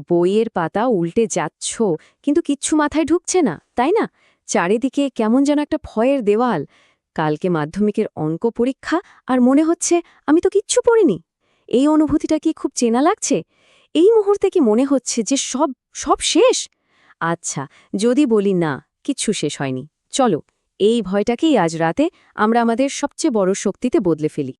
বইয়ের পাতা উল্টে যাচ্ছ, কিন্তু কিচ্ছু মাথায় ঢুকছে না, তাই না? চারিদিকে কেমন যেন একটা ভয়ের দেওয়াল। কালকে মাধ্যমিকের অঙ্ক পরীক্ষা, আর মনে হচ্ছে আমি তো কিচ্ছু পড়িনি। এই অনুভূতিটা কি খুব চেনা লাগছে? এই মুহূর্তে কি মনে হচ্ছে যে সব সব শেষ? আচ্ছা, যদি বলি না, কিচ্ছু শেষ হয়নি, চলো এই ভয়টাকেই আজ রাতে আমরা আমাদের সবচেয়ে বড় শক্তিতে বদলে ফেলি।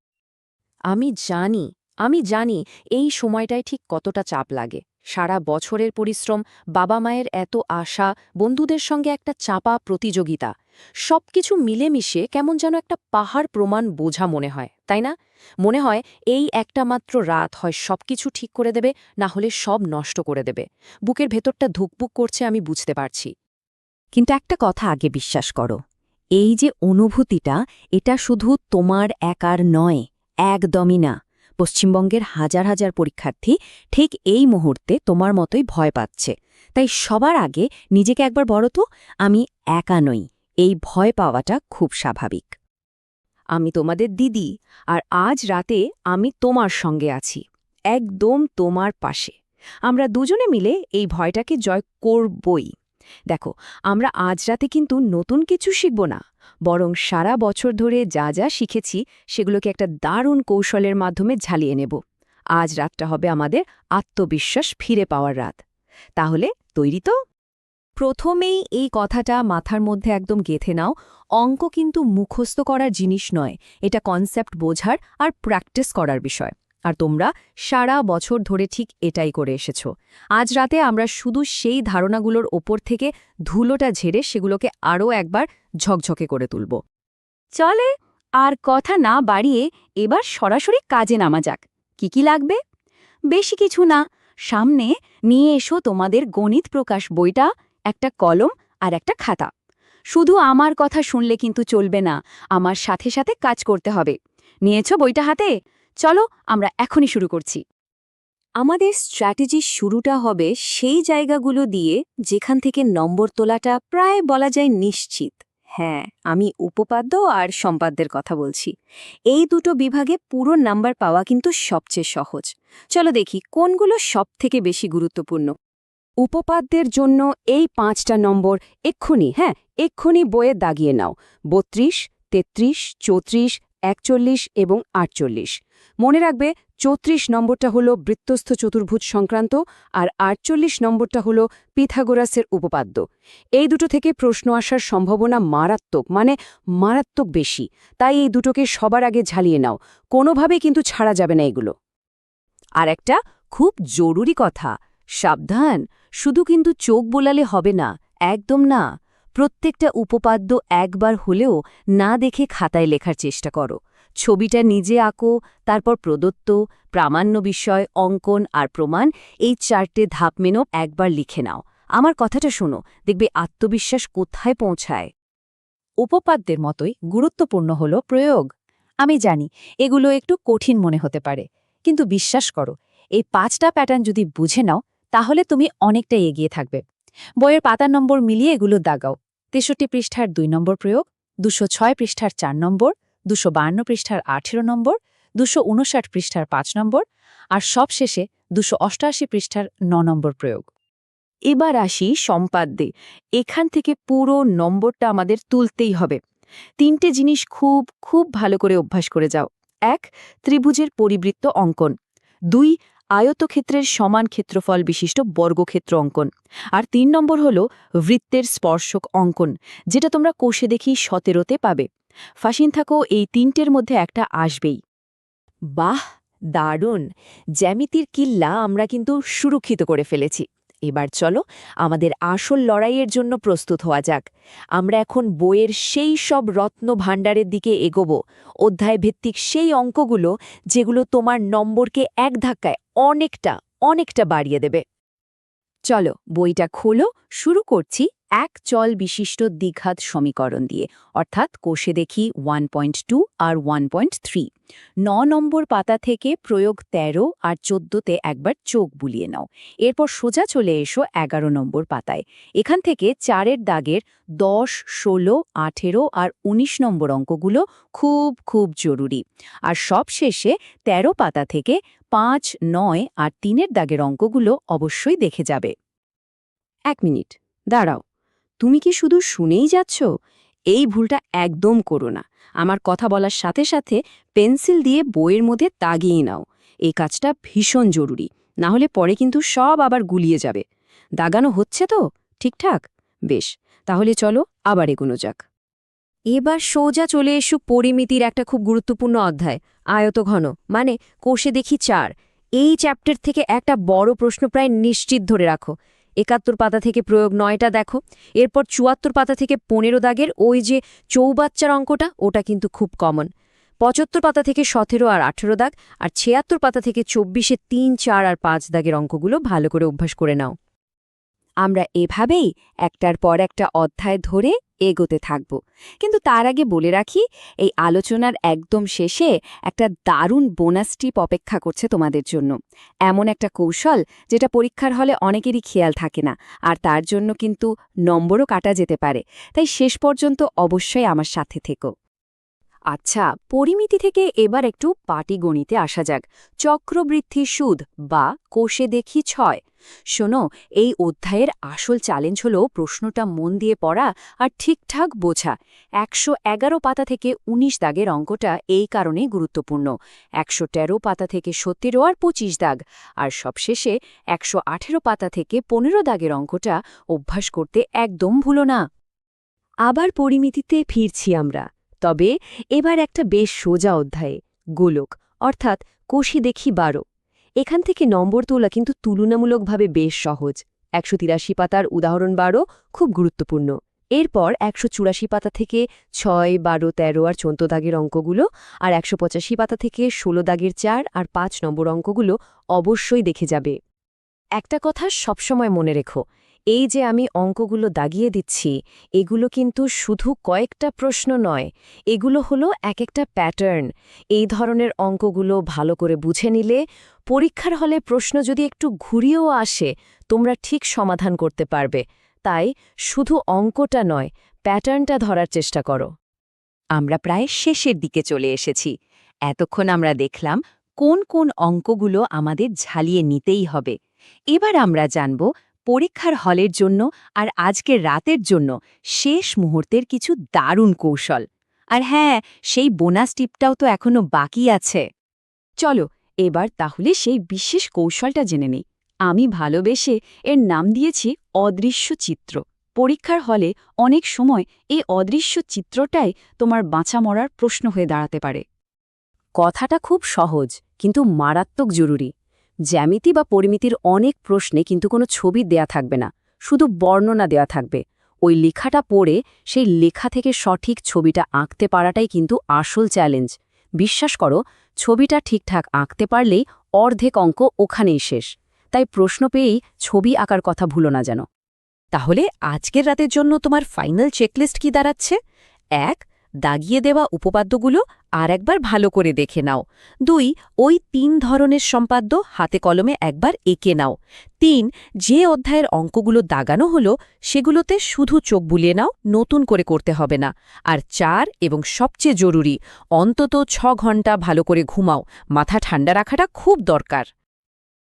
আমি জানি এই সময়টায় ঠিক কতটা চাপ লাগে। সারা বছরের পরিশ্রম, বাবা মায়ের এত আশা, বন্ধুদের সঙ্গে একটা চাপা প্রতিযোগিতা, সবকিছু মিলেমিশে কেমন যেন একটা পাহাড় প্রমাণ বোঝা মনে হয়, তাই না? মনে হয় এই একটা মাত্র রাত হয় সবকিছু ঠিক করে দেবে, না হলে সব নষ্ট করে দেবে। বুকের ভেতরটা ধুকপুক করছে, আমি বুঝতে পারছি। কিন্তু একটা কথা আগে বিশ্বাস করো, এই যে অনুভূতিটা, এটা শুধু তোমার একার নয়, একদমই না। পশ্চিমবঙ্গের হাজার হাজার পরীক্ষার্থী ঠিক এই মুহূর্তে তোমার মতোই ভয় পাচ্ছে। তাই সবার আগে নিজেকে একবার বলো তো, আমি একা নই। এই ভয় পাওয়াটা খুব স্বাভাবিক। আমি তোমাদের দিদি, আর আজ রাতে আমি তোমার সঙ্গে আছি, একদম তোমার পাশে। আমরা দুজনে মিলে এই ভয়টাকে জয় করবই। দেখো, আমরা আজ রাতে কিন্তু নতুন কিছু শিখব না, বরং সারা বছর ধরে যা যা শিখেছি সেগুলোকে একটা দারুণ কৌশলের মাধ্যমে ঝালিয়ে নেব। আজ রাতটা হবে আমাদের আত্মবিশ্বাস ফিরে পাওয়ার রাত। তাহলে তৈরি তো? প্রথমেই এই কথাটা মাথার মধ্যে একদম গেঁথে নাও, অঙ্ক কিন্তু মুখস্থ করার জিনিস নয়, এটা কনসেপ্ট বোঝার আর প্র্যাকটিস করার বিষয়। আর তোমরা সারা বছর ধরে ঠিক এটাই করে এসেছ। আজ রাতে আমরা শুধু সেই ধারণাগুলোর ওপর থেকে ধুলোটা ঝেড়ে সেগুলোকে আরও একবার ঝকঝকে করে তুলব। চলে, আর কথা না বাড়িয়ে এবার সরাসরি কাজে নামা যাক। কি লাগবে? বেশি কিছু না, সামনে নিয়ে এসো তোমাদের গণিত প্রকাশ বইটা, একটা কলম আর একটা খাতা। শুধু আমার কথা শুনলে কিন্তু চলবে না, আমার সাথে সাথে কাজ করতে হবে। নিয়েছো বইটা হাতে? চলো, আমরা এখনই শুরু করছি। আমাদের স্ট্র্যাটেজির শুরুটা হবে সেই জায়গাগুলো দিয়ে যেখান থেকে নম্বর তোলাটা প্রায় বলা যায় নিশ্চিত। হ্যাঁ, আমি উপপাদ্য আর সম্পাদ্যের কথা বলছি। এই দুটো বিভাগে পুরো নাম্বার পাওয়া কিন্তু সবচেয়ে সহজ। চলো দেখি কোনগুলো সবথেকে বেশি গুরুত্বপূর্ণ। উপপাদ্যের জন্য এই 5টা নম্বর এক্ষুনি বইয়ে দাগিয়ে নাও। 32, 33, 34, 41 এবং 48। মনে রাখবে, 34 নম্বরটা হলো বৃত্তস্থ চতুর্ভুজ সংক্রান্ত, আর 48 নম্বরটা হলো পিথাগোরাসের উপপাদ্য। এই দুটো থেকে প্রশ্ন আসার সম্ভাবনা মারাত্মক বেশি। তাই এই দুটোকে সবার আগে ঝালিয়ে নাও, কোনোভাবে কিন্তু ছাড়া যাবে না এগুলো। আর একটা খুব জরুরি কথা, সাবধান, শুধু কিন্তু চোখ বোলালে হবে না, একদম না। প্রত্যেকটা উপপাদ্য একবার হলেও না দেখে খাতায় লেখার চেষ্টা করো। ছবিটা নিজে আঁকো, তারপর প্রদত্ত, প্রামাণ্য বিষয়, অঙ্কন আর প্রমাণ, এই 4টে ধাপ মেনো একবার লিখে নাও। আমার কথাটা শোনো, দেখবে আত্মবিশ্বাস কোথায় পৌঁছায়। উপপাদ্যের মতোই গুরুত্বপূর্ণ হল প্রয়োগ। আমি জানি এগুলো একটু কঠিন মনে হতে পারে, কিন্তু বিশ্বাস করো, এই 5টা প্যাটার্ন যদি বুঝে নাও তাহলে তুমি অনেকটা এগিয়ে থাকবে। বইয়ের পাতার নম্বর মিলিয়ে এগুলো দাগাও। 63 পৃষ্ঠার 2 নম্বর প্রয়োগ, 206 পৃষ্ঠার 4 নম্বর, 252 পৃষ্ঠার 18 নম্বর, 259 পৃষ্ঠার 5 নম্বর, আর সবশেষে 288 পৃষ্ঠার 9 নম্বর প্রয়োগ। এবার আসি সম্পাদ্যে। এখান থেকে পুরো নম্বরটা আমাদের তুলতেই হবে। 3টে জিনিস খুব খুব ভালো করে অভ্যাস করে যাও। 1. ত্রিভুজের পরিবৃত্ত অঙ্কন। 2. আয়তক্ষেত্রের সমান ক্ষেত্রফল বিশিষ্ট বর্গক্ষেত্র অঙ্কন। আর 3 নম্বর হল বৃত্তের স্পর্শক অঙ্কন, যেটা তোমরা কোষে দেখি 17তে পাবে। ফাসিন থাকো, এই 3টের মধ্যে একটা আসবেই। বাহ, দারুণ! জ্যামিতির কিল্লা আমরা কিন্তু সুরক্ষিত করে ফেলেছি। এবার চলো আমাদের আসল লড়াইয়ের জন্য প্রস্তুত হওয়া যাক। আমরা এখন বইয়ের সেই সব রত্ন ভাণ্ডারের দিকে এগোবো, অধ্যায়ভিত্তিক সেই অঙ্কগুলো যেগুলো তোমার নম্বরকে এক ধাক্কায় অনেকটা বাড়িয়ে দেবে। চলো বইটা খোলো, শুরু করছি এক চল বিশিষ্ট দ্বিঘাত সমীকরণ দিয়ে, অর্থাৎ কোষে দেখি 1.2 আর 1.3। 9 নম্বর পাতা থেকে প্রয়োগ 13 আর 14তে একবার চোখ বুলিয়ে নাও। এরপর সোজা চলে এসো 11 নম্বর পাতায়। এখান থেকে 4-এর দাগের 10, 16, 18 আর 19 নম্বর অঙ্কগুলো খুব খুব জরুরি। আর সবশেষে 13 পাতা থেকে 5, 9 আর 3-এর দাগের অঙ্কগুলো অবশ্যই দেখে যাবে। 1 মিনিট দাঁড়াও, তুমি কি শুধু শুনেই যাচ্ছ? এই ভুলটা একদম করো না। আমার কথা বলার সাথে সাথে পেন্সিল দিয়ে বইয়ের মধ্যে দাগিয়ে নাও। এই কাজটা ভীষণ জরুরি, না হলে পরে কিন্তু সব আবার গুলিয়ে যাবে। দাগানো হচ্ছে তো ঠিকঠাক? বেশ, তাহলে চলো আবার এগোনো যাক। এবার সোজা চলে এসো পরিমিতির একটা খুব গুরুত্বপূর্ণ অধ্যায়, আয়তঘন, মানে কোষে দেখি 4। এই চ্যাপ্টার থেকে একটা বড় প্রশ্ন প্রায় নিশ্চিত ধরে রাখো। 71 পাতা থেকে প্রয়োগ 9টা দেখো। এরপর 74 পাতা থেকে 15 দাগের ওই যে চৌবাচ্চার অঙ্কটা, ওটা কিন্তু খুব কমন। 75 পাতা থেকে 17 আর 18 দাগ, আর 76 পাতা থেকে 24-এ 3, 4 আর 5 দাগের অঙ্কগুলো ভালো করে অভ্যাস করে নাও। আমরা এভাবেই একটার পর একটা অধ্যায় ধরে এগোতে থাকব। কিন্তু তার আগে বলে রাখি, এই আলোচনার একদম শেষে একটা দারুণ বোনাস টিপ অপেক্ষা করছে তোমাদের জন্য। এমন একটা কৌশল যেটা পরীক্ষার হলে অনেকেরই খেয়াল থাকে না, আর তার জন্য কিন্তু নম্বরও কাটা যেতে পারে। তাই শেষ পর্যন্ত অবশ্যই আমার সাথে থেকো। আচ্ছা, পরিমিতি থেকে এবার একটু পাটিগণিতে আসা যাক। চক্রবৃদ্ধি সুদ বা কোষে দেখি 6। শোনো, এই অধ্যায়ের আসল চ্যালেঞ্জ হলো প্রশ্নটা মন দিয়ে পড়া আর ঠিকঠাক বোঝা। 111 পাতা থেকে 19 দাগের অঙ্কটা এই কারণেই গুরুত্বপূর্ণ। 113 পাতা থেকে 17 আর 25 দাগ, আর সবশেষে 118 পাতা থেকে 15 দাগের অঙ্কটা অভ্যাস করতে একদম ভুলো না। আবার পরিমিতিতে ফিরছি আমরা, তবে এবার একটা বেশ সোজা অধ্যায়ে, গোলক, অর্থাৎ কোষে দেখি 12। এখান থেকে নম্বর তোলা কিন্তু তুলনামূলকভাবে বেশ সহজ। 183 পাতার উদাহরণ 12 খুব গুরুত্বপূর্ণ। এরপর 184 পাতা থেকে 6, 12, 13 আর 14 দাগের অঙ্কগুলো, আর 185 পাতা থেকে 16 দাগের 4 আর 5 নম্বর অঙ্কগুলো অবশ্যই দেখে যাবে। একটা কথা সবসময় মনে রেখো, এই যে আমি অঙ্কগুলো দাগিয়ে দিচ্ছি, এগুলো কিন্তু শুধু কয়েকটা প্রশ্ন নয়, এগুলো হলো এক একটা প্যাটার্ন। এই ধরনের অঙ্কগুলো ভালো করে বুঝে নিলে পরীক্ষার হলে প্রশ্ন যদি একটু ঘুরিয়েও আসে, তোমরা ঠিক সমাধান করতে পারবে। তাই শুধু অঙ্কটা নয়, প্যাটার্নটা ধরার চেষ্টা করো। আমরা প্রায় শেষের দিকে চলে এসেছি। এতক্ষণ আমরা দেখলাম কোন কোন অঙ্কগুলো আমাদের ঝালিয়ে নিতেই হবে। এবার আমরা জানব পরীক্ষার হলের জন্য আর আজকের রাতের জন্য শেষ মুহূর্তের কিছু দারুণ কৌশল। আর হ্যাঁ, সেই বোনাস টিপটাও তো এখনো বাকি আছে। চলো এবার তাহলে সেই বিশেষ কৌশলটা জেনে নেই। আমি ভালোবেসে এর নাম দিয়েছি অদৃশ্য চিত্র। পরীক্ষার হলে অনেক সময় এই অদৃশ্য চিত্রটাই তোমার বাঁচা মরার প্রশ্ন হয়ে দাঁড়াতে পারে। কথাটা খুব সহজ, কিন্তু মারাত্মক জরুরি। জ্যামিতি বা পরিমিতির অনেক প্রশ্নে কিন্তু কোনো ছবি দেয়া থাকবে না, শুধু বর্ণনা দেয়া থাকবে। ওই লেখাটা পড়ে সেই লেখা থেকে সঠিক ছবিটা আঁকতে পারাটাই কিন্তু আসল চ্যালেঞ্জ। বিশ্বাস করো, ছবিটা ঠিকঠাক আঁকতে পারলেই অর্ধেক অঙ্ক ওখানেই শেষ। তাই প্রশ্ন পেয়েই ছবি আঁকার কথা ভুলো না যেন। তাহলে আজকের রাতের জন্য তোমার ফাইনাল চেকলিস্ট কি দাঁড়াচ্ছে? 1, দাগিয়ে দেওয়া উপপাদ্যগুলো আর একবার ভালো করে দেখে নাও। 2, ওই 3 ধরনের সম্পাদ্য হাতে কলমে একবার এঁকে নাও। 3, যে অধ্যায়ের অঙ্কগুলো দাগানো হলো সেগুলোতে শুধু চোখ বুলিয়ে নাও, নতুন করে করতে হবে না। আর 4 এবং সবচেয়ে জরুরি, অন্তত 6 ঘন্টা ভালো করে ঘুমাও। মাথা ঠান্ডা রাখাটা খুব দরকার।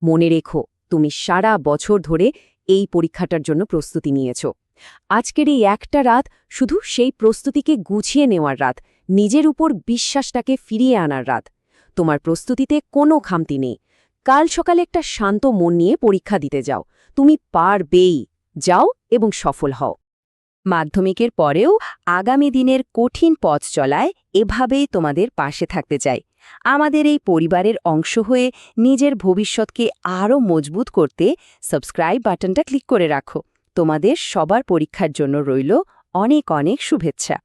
মনে রেখো, তুমি সারা বছর ধরে এই পরীক্ষাটার জন্য প্রস্তুতি নিয়েছ। আজকের এই একটা রাত শুধু সেই প্রস্তুতিকে গুছিয়ে নেওয়ার রাত, নিজের উপর বিশ্বাসটাকে ফিরিয়ে আনার রাত। তোমার প্রস্তুতিতে কোনো খামতি নেই। কাল সকালে একটা শান্ত মন নিয়ে পরীক্ষা দিতে যাও। তুমি পারবেই। যাও এবং সফল হও। মাধ্যমিকের পরেও আগামী দিনের কঠিন পথ চলায় এভাবেই তোমাদের পাশে থাকতে চাই। আমাদের এই পরিবারের অংশ হয়ে নিজের ভবিষ্যৎকে আরও মজবুত করতে সাবস্ক্রাইব বাটনটা ক্লিক করে রাখো। তোমাদের সবার পরীক্ষার জন্য রইল অনেক অনেক শুভেচ্ছা।